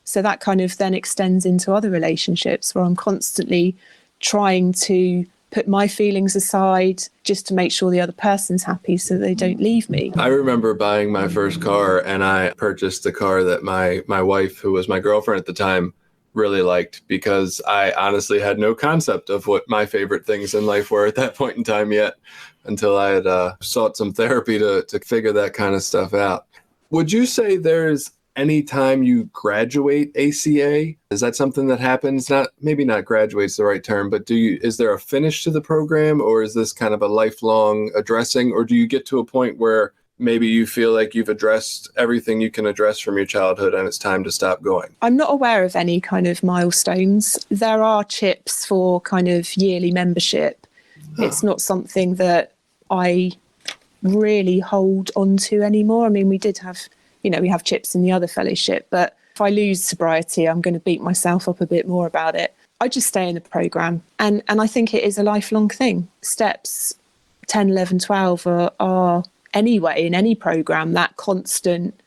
So that kind of then extends into other relationships where I'm constantly trying to put my feelings aside just to make sure the other person's happy so they don't leave me. I remember buying my first car, and I purchased the car that my wife, who was my girlfriend at the time, really liked, because I honestly had no concept of what my favorite things in life were at that point in time yet, until I had sought some therapy to figure that kind of stuff out. Would you say there's any time you graduate ACA? Is that something that happens? Maybe not graduate's the right term, but is there a finish to the program, or is this kind of a lifelong addressing, or do you get to a point where maybe you feel like you've addressed everything you can address from your childhood and it's time to stop going? I'm not aware of any kind of milestones. There are chips for kind of yearly membership. It's not something that I really hold on to anymore. I mean, we did have we have chips in the other fellowship, but if I lose sobriety, I'm going to beat myself up a bit more about it. I just stay in the programme. And I think it is a lifelong thing. Steps 10, 11, 12 are anyway in any programme, that constant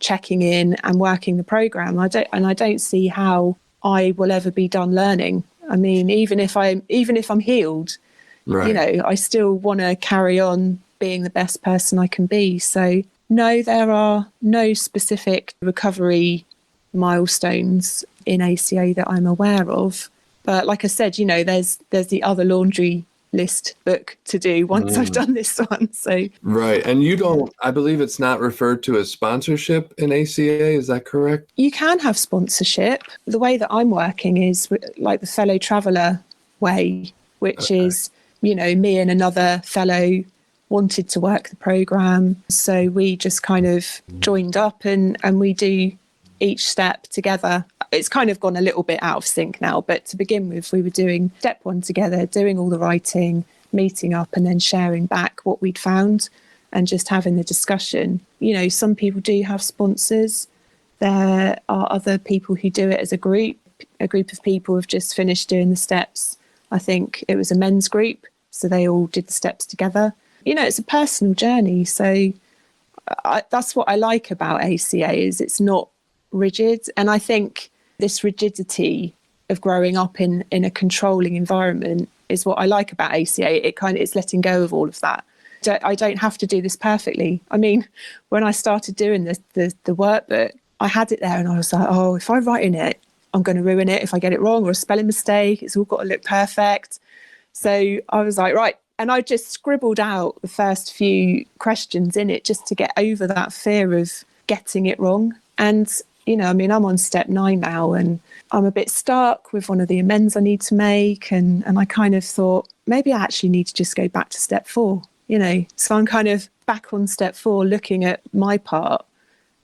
checking in and working the programme. I don't see how I will ever be done learning. I mean, even if I'm healed, right, I still want to carry on being the best person I can be. So no, there are no specific recovery milestones in ACA that I'm aware of. But like I said, there's the other laundry list book to do once I've done this one. So right. And I believe it's not referred to as sponsorship in ACA. Is that correct? You can have sponsorship. The way that I'm working is like the fellow traveller way, which is, me and another fellow wanted to work the programme, so we just kind of joined up and we do each step together. It's kind of gone a little bit out of sync now, but to begin with, we were doing step one together, doing all the writing, meeting up and then sharing back what we'd found and just having the discussion. Some people do have sponsors. There are other people who do it as a group of people have just finished doing the steps. I think it was a men's group, so they all did the steps together. It's a personal journey. So that's what I like about ACA is it's not rigid. And I think this rigidity of growing up in a controlling environment is what I like about ACA. It's letting go of all of that. I don't have to do this perfectly. I mean, when I started doing the workbook, I had it there and I was like, oh, if I write in it, I'm going to ruin it if I get it wrong or a spelling mistake. It's all got to look perfect. So I was like, right. And I just scribbled out the first few questions in it just to get over that fear of getting it wrong. And, I'm on step 9 now and I'm a bit stuck with one of the amends I need to make. And I kind of thought, maybe I actually need to just go back to step 4, So I'm kind of back on step 4, looking at my part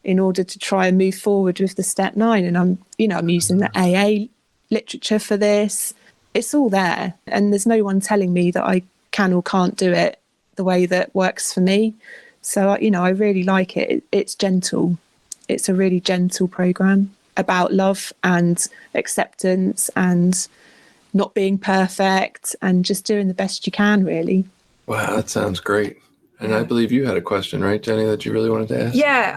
in order to try and move forward with the step 9. And I'm using the AA literature for this. It's all there. And there's no one telling me that I can or can't do it the way that works for me. So, I really like it. It's gentle. It's a really gentle program about love and acceptance and not being perfect and just doing the best you can, really. Wow, that sounds great. And I believe you had a question, right, Jenny, that you really wanted to ask? Yeah,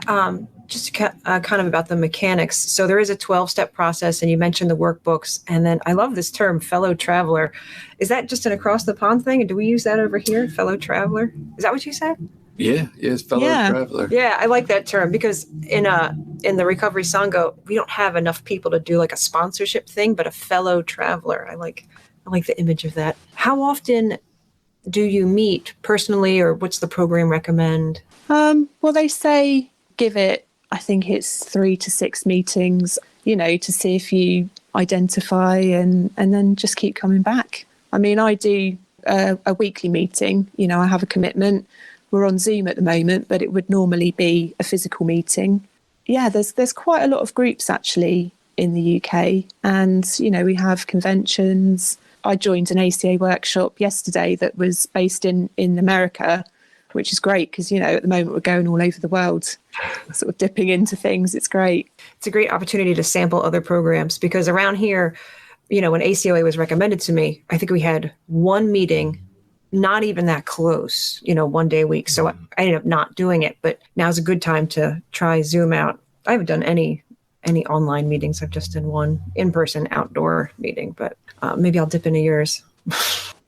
just kind of about the mechanics. So there is a 12-step process, and you mentioned the workbooks. And then I love this term, fellow traveler. Is that just an across the pond thing? And do we use that over here, fellow traveler? Is that what you said? Yeah, it's fellow traveler. Yeah, I like that term because in the Recovery Sangha, we don't have enough people to do like a sponsorship thing, but a fellow traveler. I like the image of that. How often do you meet personally, or what's the program recommend? Well, they say give it, I think it's 3 to 6 meetings, to see if you identify and then just keep coming back. I mean, I do a weekly meeting, I have a commitment. We're on Zoom at the moment, but it would normally be a physical meeting. Yeah, there's quite a lot of groups actually in the UK, and we have conventions. I joined an ACA workshop yesterday that was based in America, which is great because at the moment we're going all over the world, sort of dipping into things. It's great. It's a great opportunity to sample other programs because around here, when ACOA was recommended to me, I think we had one meeting, not even that close, 1 day a week. So I ended up not doing it, but now's a good time to try Zoom out. I haven't done any online meetings. I've just done one in-person outdoor meeting, but maybe I'll dip into yours.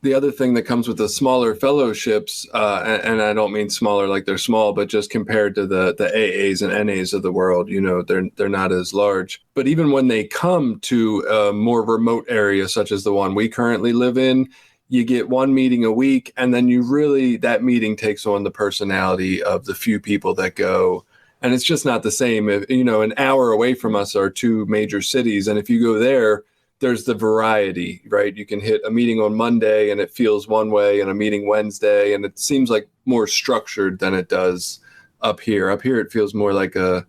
The other thing that comes with the smaller fellowships, and I don't mean smaller like they're small, but just compared to the AAs and NAs of the world, they're not as large. But even when they come to a more remote area, such as the one we currently live in, you get one meeting a week, and then that meeting takes on the personality of the few people that go. And it's just not the same. If, an hour away from us are 2 major cities. And if you go there's the variety, right? You can hit a meeting on Monday and it feels one way, and a meeting Wednesday, and it seems like more structured than it does up here. Up here, it feels more like a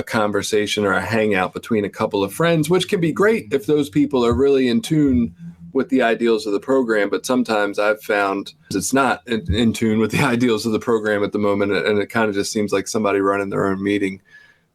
conversation or a hangout between a couple of friends, which can be great if those people are really in tune with the ideals of the program. But sometimes I've found it's not in tune with the ideals of the program at the moment, and it kind of just seems like somebody running their own meeting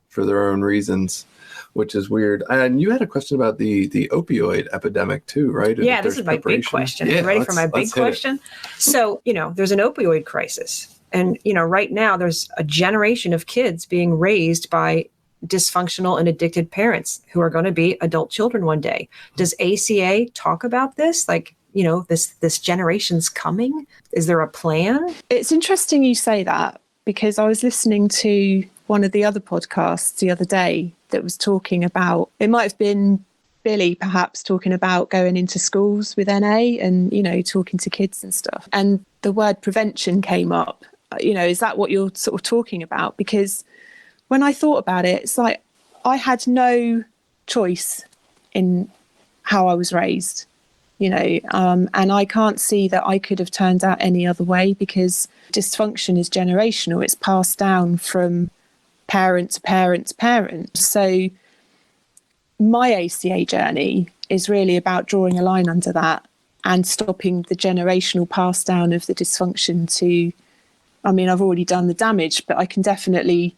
for their own reasons, which is weird. And you had a question about the opioid epidemic too, right? Yeah, this is my big question. Yeah, ready for my big question? So, there's an opioid crisis. And, right now there's a generation of kids being raised by dysfunctional and addicted parents who are going to be adult children one day. Does ACA talk about this? Like, this generation's coming? Is there a plan? It's interesting you say that, because I was listening to one of the other podcasts the other day that was talking about, it might have been Billy perhaps talking about going into schools with NA and, talking to kids and stuff. And the word prevention came up. Is that what you're sort of talking about? Because when I thought about it, it's like I had no choice in how I was raised, and I can't see that I could have turned out any other way, because dysfunction is generational. It's passed down from parent to parent to parent. So my ACA journey is really about drawing a line under that and stopping the generational pass down of the dysfunction to, I've already done the damage, but I can definitely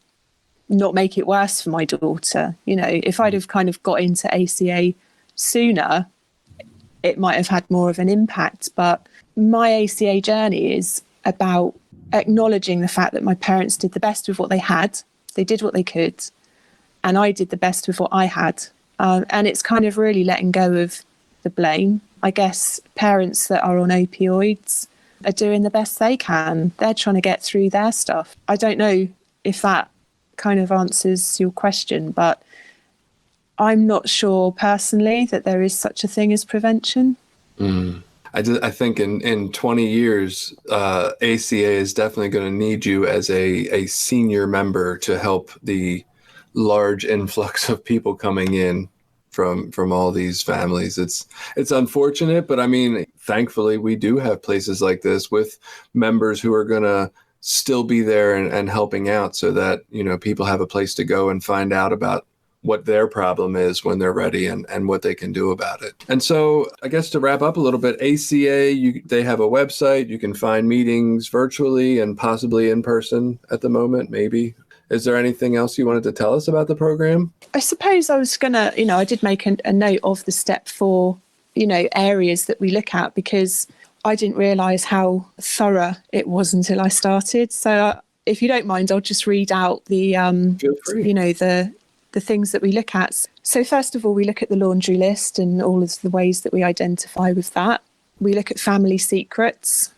not make it worse for my daughter. If I'd have kind of got into ACA sooner, it might have had more of an impact. But my ACA journey is about acknowledging the fact that my parents did the best with what they had. They did what they could, and I did the best with what I had. And it's kind of really letting go of the blame. I guess parents that are on opioids are doing the best they can. They're trying to get through their stuff. I don't know if that kind of answers your question, but I'm not sure personally that there is such a thing as prevention. I think in 20 years, ACA is definitely going to need you as a senior member to help the large influx of people coming in from all these families. It's unfortunate, but thankfully we do have places like this with members who are going to still be there and helping out, so that people have a place to go and find out about what their problem is when they're ready and what they can do about it. And so I guess to wrap up a little bit, ACA, they have a website. You can find meetings virtually and possibly in person at the moment, maybe. Is there anything else you wanted to tell us about the program? I suppose I was going to, I did make a note of the step 4, areas that we look at, because I didn't realise how thorough it was until I started. So if you don't mind, I'll just read out the, Feel free. the things that we look at. So first of all, we look at the laundry list and all of the ways that we identify with that. We look at family secrets.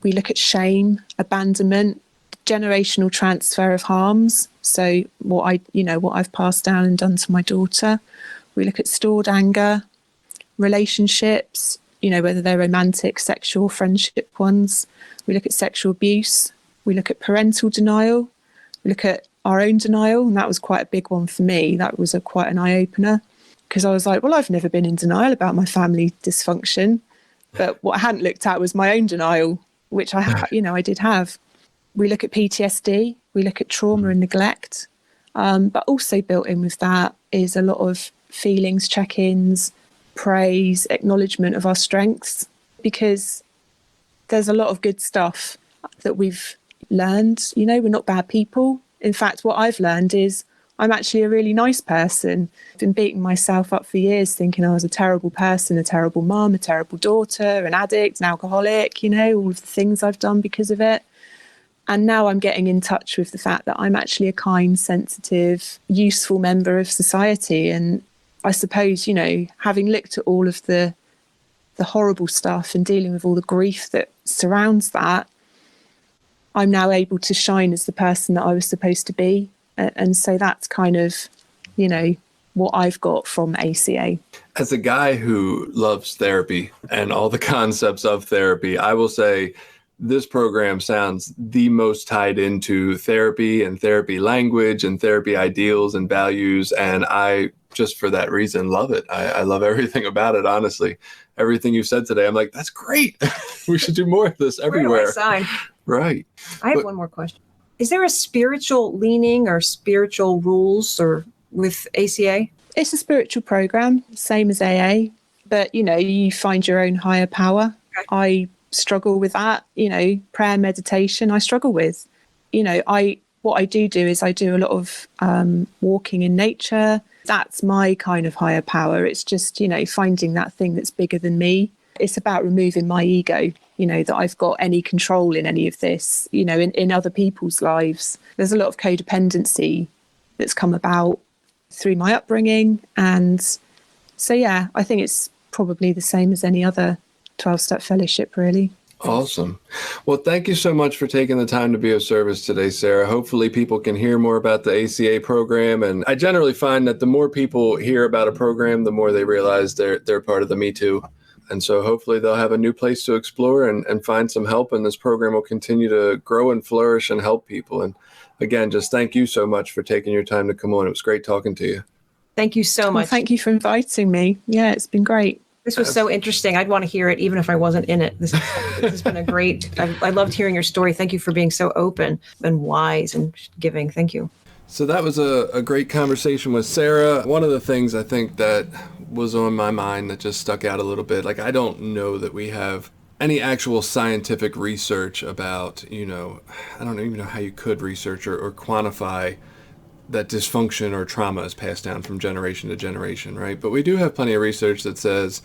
We look at shame, abandonment, generational transfer of harms. So what I've passed down and done to my daughter. We look at stored anger, relationships, whether they're romantic, sexual, friendship ones. We look at sexual abuse. We look at parental denial. We look at our own denial. And that was quite a big one for me. That was quite an eye-opener, because I was like, well, I've never been in denial about my family dysfunction. But what I hadn't looked at was my own denial, which I did have. We look at PTSD. We look at trauma and neglect. But also built in with that is a lot of feelings, check-ins, praise, acknowledgement of our strengths, because there's a lot of good stuff that we've learned. We're not bad people. In fact, what I've learned is I'm actually a really nice person. I've been beating myself up for years thinking I was a terrible person, a terrible mum, a terrible daughter, an addict, an alcoholic, all of the things I've done because of it. And now I'm getting in touch with the fact that I'm actually a kind, sensitive, useful member of society. And I suppose, having looked at all of the horrible stuff and dealing with all the grief that surrounds that, I'm now able to shine as the person that I was supposed to be. And so that's kind of, what I've got from ACA. As a guy who loves therapy and all the concepts of therapy, I will say this program sounds the most tied into therapy and therapy language and therapy ideals and values. And I, just for that reason, love it. I love everything about it, honestly. Everything you said today, I'm like, that's great. We should do more of this everywhere. Where do I sign? Right. I have one more question. Is there a spiritual leaning or spiritual rules or with ACA? It's a spiritual program, same as AA, but, you find your own higher power. Okay. I struggle with that, prayer, meditation, I struggle with. What I do is I do a lot of walking in nature. That's my kind of higher power. It's just, finding that thing that's bigger than me. It's about removing my ego, that I've got any control in any of this, in other people's lives. There's a lot of codependency that's come about through my upbringing. And so, yeah, I think it's probably the same as any other 12-step fellowship, really. Awesome. Well, thank you so much for taking the time to be of service today, Sarah. Hopefully people can hear more about the ACA program. And I generally find that the more people hear about a program, the more they realize they're part of the Me Too. And so hopefully they'll have a new place to explore and find some help. And this program will continue to grow and flourish and help people. And again, just thank you so much for taking your time to come on. It was great talking to you. Thank you so much. Well, thank you for inviting me. Yeah, it's been great. This was so interesting. I'd want to hear it even if I wasn't in it. This has been a great, I loved hearing your story. Thank you for being so open and wise and giving. Thank you. So that was a great conversation with Sarah. One of the things I think that was on my mind that just stuck out a little bit, like I don't know that we have any actual scientific research about, I don't even know how you could research or quantify that dysfunction or trauma is passed down from generation to generation, right? But we do have plenty of research that says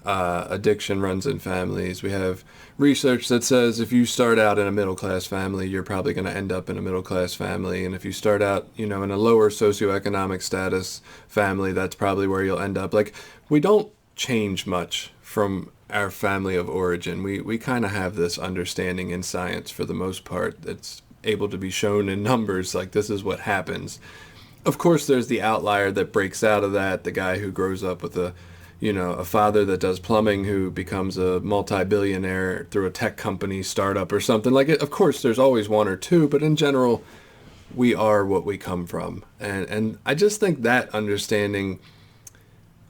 addiction runs in families. We have research that says if you start out in a middle-class family, you're probably going to end up in a middle-class family. And if you start out, in a lower socioeconomic status family, that's probably where you'll end up. Like, we don't change much from our family of origin. We kind of have this understanding in science for the most part that's able to be shown in numbers, like this is what happens. Of course, there's the outlier that breaks out of that, the guy who grows up with a father that does plumbing who becomes a multi-billionaire through a tech company startup or something. Like, of course, there's always one or two, but in general, we are what we come from. And I just think that understanding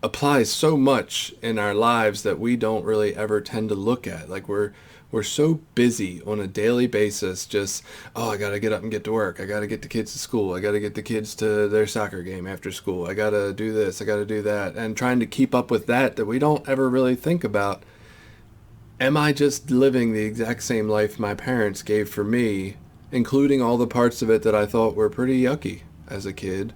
applies so much in our lives that we don't really ever tend to look at. Like, we're we're so busy on a daily basis, just, oh, I got to get up and get to work. I got to get the kids to school. I got to get the kids to their soccer game after school. I got to do this. I got to do that. And trying to keep up with that we don't ever really think about, am I just living the exact same life my parents gave for me, including all the parts of it that I thought were pretty yucky as a kid?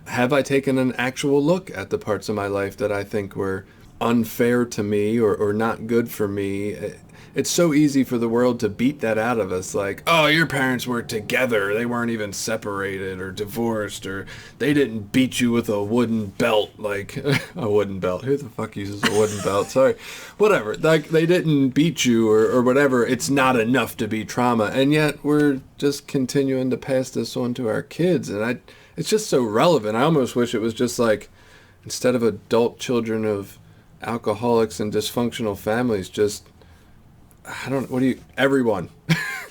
Have I taken an actual look at the parts of my life that I think were unfair to me or not good for me? It's so easy for the world to beat that out of us, like, oh, your parents were together, they weren't even separated or divorced, or they didn't beat you with a wooden belt, like, a wooden belt, who the fuck uses a wooden belt, sorry, whatever, like, they didn't beat you or whatever, it's not enough to be trauma, and yet we're just continuing to pass this on to our kids, and it's just so relevant. I almost wish it was just like, instead of adult children of alcoholics and dysfunctional families, just, I don't know, what do you, everyone.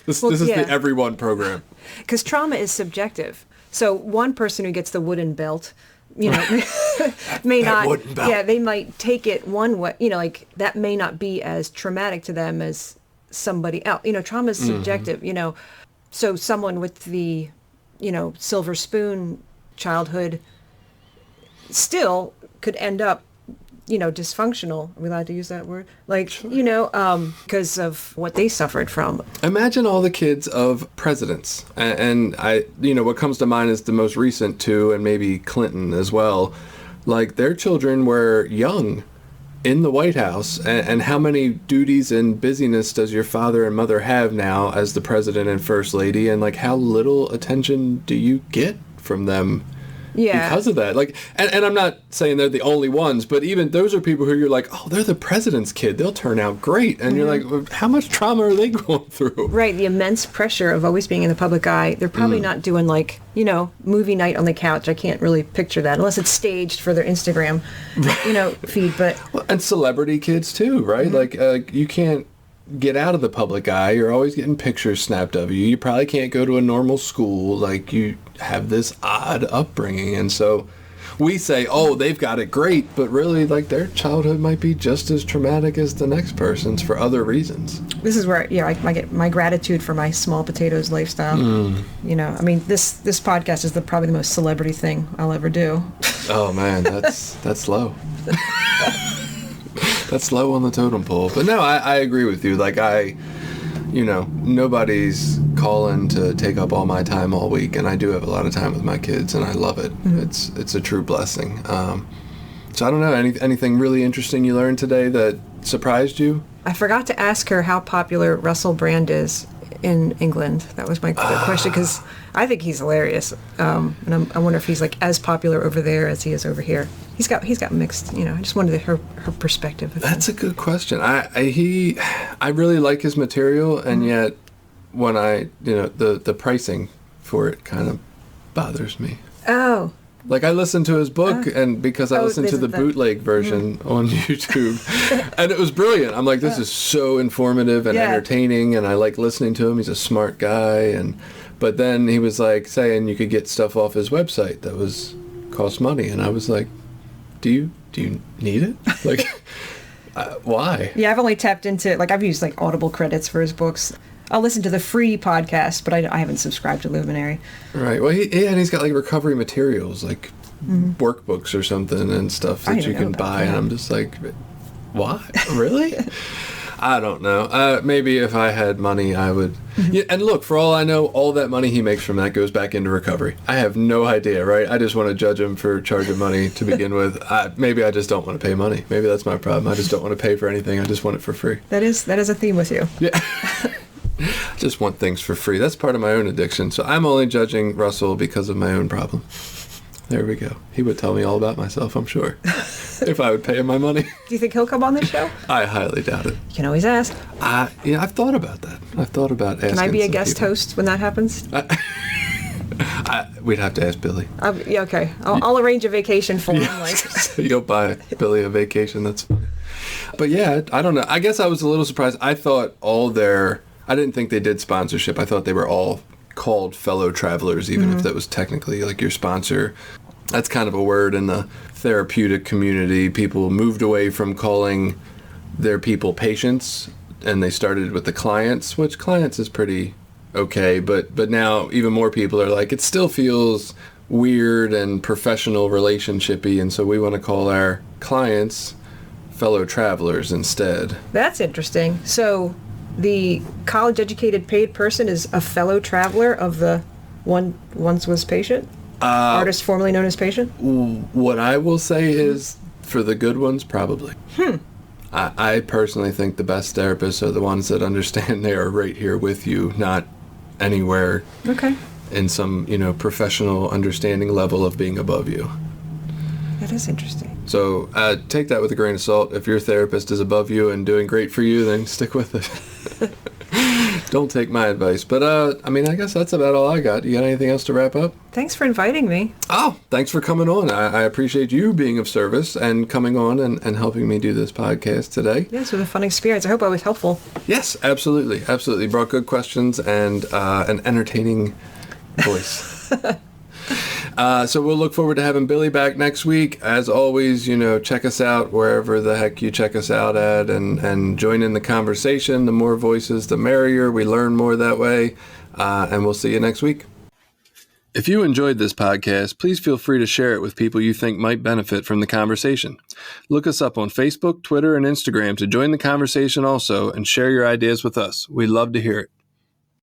This is the everyone program. Because trauma is subjective. So one person who gets the wooden belt, may not, wooden belt. Yeah, they might take it one way, like that may not be as traumatic to them as somebody else. Trauma is subjective, so someone with the, silver spoon childhood still could end up dysfunctional. Are we allowed to use that word? Like, sure. Because of what they suffered from. Imagine all the kids of presidents. And what comes to mind is the most recent two, and maybe Clinton as well. Like, their children were young in the White House. And how many duties and busyness does your father and mother have now as the president and first lady? And, like, how little attention do you get from them? Yeah. Because of that. Like, and I'm not saying they're the only ones, but even those are people who you're like, oh, they're the president's kid. They'll turn out great. And you're like, well, how much trauma are they going through? Right. The immense pressure of always being in the public eye. They're probably not doing like, movie night on the couch. I can't really picture that unless it's staged for their Instagram, feed. But and celebrity kids too, right? Like you can't get out of the public eye. You're always getting pictures snapped of you. You probably can't go to a normal school. Like, you have this odd upbringing. And so we say, oh, they've got it great, but really, like, their childhood might be just as traumatic as the next person's for other reasons. This is where, I get my gratitude for my small potatoes lifestyle. This podcast is probably the most celebrity thing I'll ever do. Oh man, that's low. That's low on the totem pole. But no, I agree with you. Like, nobody's calling to take up all my time all week, and I do have a lot of time with my kids, and I love it. Mm-hmm. It's a true blessing. So I don't know, anything really interesting you learned today that surprised you? I forgot to ask her how popular Russell Brand is in England. That was my question, because I think he's hilarious, and I wonder if he's like as popular over there as he is over here. He's got mixed. I just wanted her perspective. That's a good question. I really like his material, and yet when the pricing for it kind of bothers me. Oh. Like, I listened to his book, and because I listened to the bootleg version on YouTube, and it was brilliant. I'm like, this is so informative and entertaining, and I like listening to him. He's a smart guy, but then he was like saying you could get stuff off his website that cost money, and I was like, do you need it? Like, why? Yeah, I've only tapped into, like, I've used like Audible credits for his books. I'll listen to the free podcast, but I haven't subscribed to Luminary. Right. Well, he's got like recovery materials, like workbooks or something and stuff that you can buy. And I'm just like, why? Really? I don't know. Maybe if I had money, I would. Yeah, and look, for all I know, all that money he makes from that goes back into recovery. I have no idea, right? I just want to judge him for charging money to begin with. Maybe I just don't want to pay money. Maybe that's my problem. I just don't want to pay for anything. I just want it for free. That is a theme with you. Yeah. I just want things for free. That's part of my own addiction. So I'm only judging Russell because of my own problem. There we go. He would tell me all about myself, I'm sure, if I would pay him my money. Do you think he'll come on the show? I highly doubt it. You can always ask. I've thought about that. I've thought about asking. Can I be a guest host when that happens? We'd have to ask Billy. Yeah, okay. I'll arrange a vacation for him. Like. You'll buy Billy a vacation. That's funny. But yeah, I don't know. I guess I was a little surprised. I thought I didn't think they did sponsorship. I thought they were all called fellow travelers, even if that was technically like your sponsor. That's kind of a word in the therapeutic community. People moved away from calling their people patients and they started with the clients, which clients is pretty okay, but now even more people are like, it still feels weird and professional relationshipy, and so we want to call our clients fellow travelers instead. That's interesting. So the college-educated paid person is a fellow traveler of the one once was patient? Artist formerly known as patient? What I will say is, for the good ones, probably. I personally think the best therapists are the ones that understand they are right here with you, not anywhere in some, professional understanding level of being above you. That is interesting. So take that with a grain of salt. If your therapist is above you and doing great for you, then stick with it. Don't take my advice. But, I guess that's about all I got. You got anything else to wrap up? Thanks for inviting me. Oh, thanks for coming on. I appreciate you being of service and coming on and helping me do this podcast today. Yes, it was a fun experience. I hope I was helpful. Yes, absolutely. Absolutely. Brought good questions and an entertaining voice. So we'll look forward to having Billy back next week. As always, check us out wherever the heck you check us out at and join in the conversation. The more voices, the merrier. We learn more that way. And we'll see you next week. If you enjoyed this podcast, please feel free to share it with people you think might benefit from the conversation. Look us up on Facebook, Twitter, and Instagram to join the conversation also and share your ideas with us. We'd love to hear it.